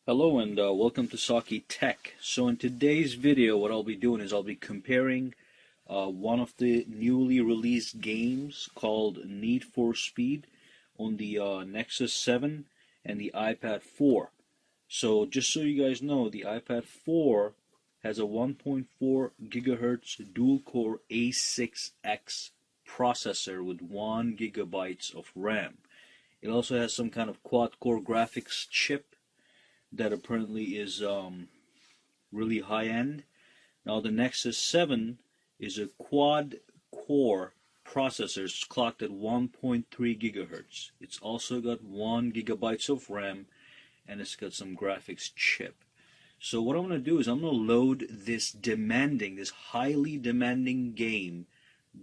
Hello and welcome to Saki Tech. So in today's video, what I'll be doing is I'll be comparing one of the newly released games called Need for Speed on the Nexus 7 and the iPad 4. So just so you guys know, the iPad 4 has a 1.4 gigahertz dual-core A6X processor with 1 gigabytes of RAM. It also has some kind of quad-core graphics chip that apparently is really high end. Now the Nexus 7 is a quad core processor. It's clocked at 1.3 gigahertz. It's also got 1 gigabytes of RAM and it's got some graphics chip. So what I'm going to do is I'm going to load this highly demanding game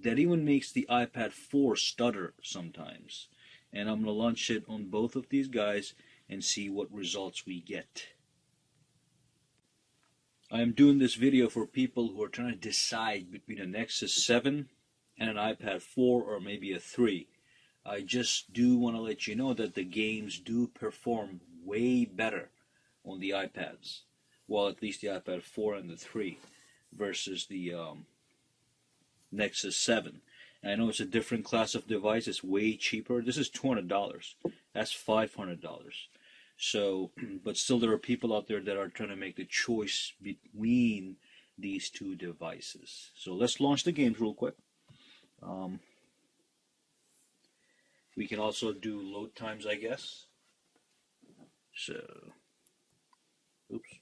that even makes the iPad 4 stutter sometimes. And I'm going to launch it on both of these guys and see what results we get. I am doing this video for people who are trying to decide between a Nexus 7 and an iPad 4 or maybe a 3. I just do want to let you know that the games do perform way better on the iPads. Well, at least the iPad 4 and the 3 versus the Nexus 7. And I know it's a different class of device. It's way cheaper. This is $200. That's $500. So, but still there are people out there that are trying to make the choice between these two devices. So let's launch the games real quick. We can also do load times, I guess. So, oops.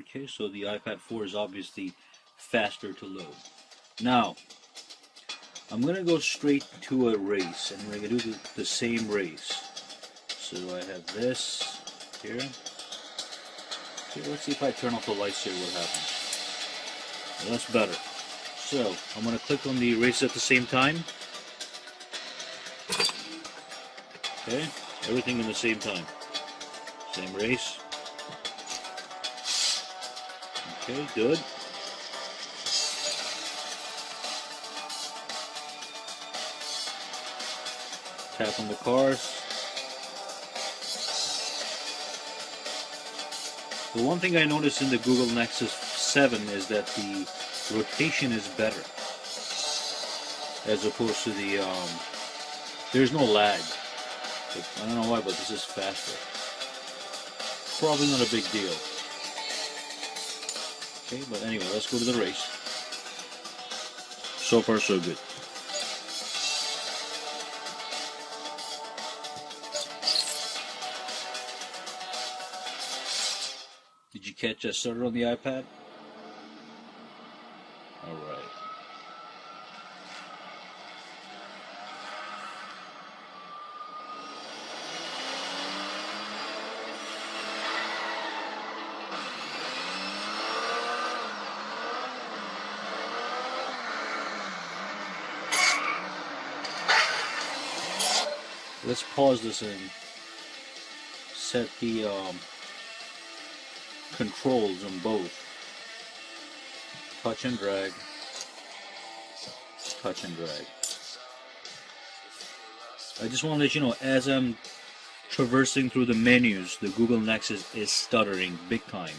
Okay, so the iPad 4 is obviously faster to load. Now, I'm going to go straight to a race, and we're going to do the same race. So I have this here. Okay, let's see if I turn off the lights here, what happens. Well, that's better. So, I'm going to click on the race at the same time. Okay, everything in the same time. Same race. Okay, good. Tap on the cars. The one thing I noticed in the Google Nexus 7 is that the rotation is better as opposed to the, there's no lag. I don't know why, but this is faster. Probably not a big deal. Okay, but anyway, let's go to the race. So far, so good. Did you catch that started on the iPad? Alright. Let's pause this and set the controls on both. Touch and drag. Touch and drag. I just want to let you know, as I'm traversing through the menus, the Google Nexus is stuttering big time.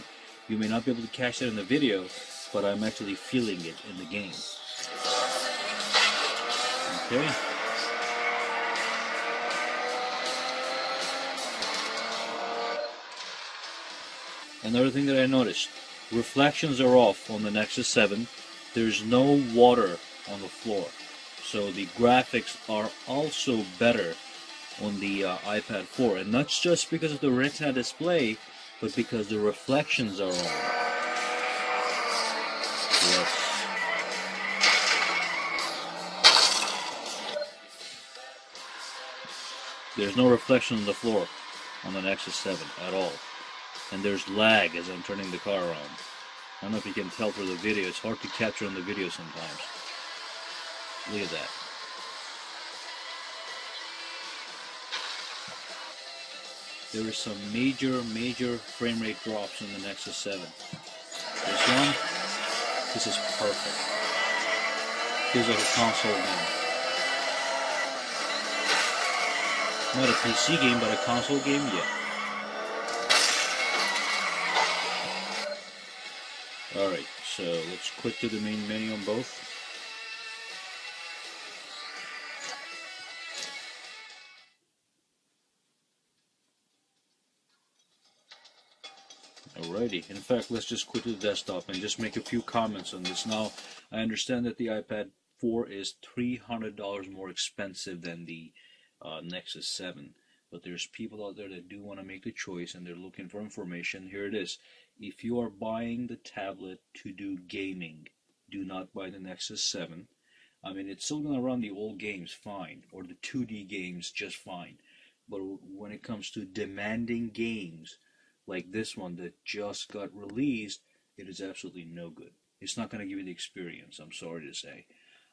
You may not be able to catch that in the video, but I'm actually feeling it in the game. Okay. Another thing that I noticed, reflections are off on the Nexus 7. There's no water on the floor. So the graphics are also better on the iPad 4. And not just because of the Retina display, but because the reflections are on. Yes. There's no reflection on the floor on the Nexus 7 at all. And there's lag as I'm turning the car around. I don't know if you can tell through the video. It's hard to capture on the video sometimes. Look at that. there is some major frame rate drops in the Nexus 7. This one, this is perfect. Feels like a console game. Not a PC game, but a console game, yeah. Alright, so let's quit to the main menu on both. Alrighty, in fact, let's just quit to the desktop and just make a few comments on this. Now, I understand that the iPad 4 is $300 more expensive than the Nexus 7. But there's people out there that do want to make the choice and they're looking for information. Here it is. If you are buying the tablet to do gaming, do not buy the Nexus 7. I mean, it's still going to run the old games fine, or the 2D games just fine. But when it comes to demanding games, like this one that just got released, it is absolutely no good. It's not going to give you the experience, I'm sorry to say.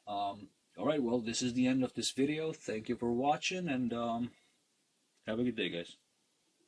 Alright, well, this is the end of this video. Thank you for watching, and have a good day, guys.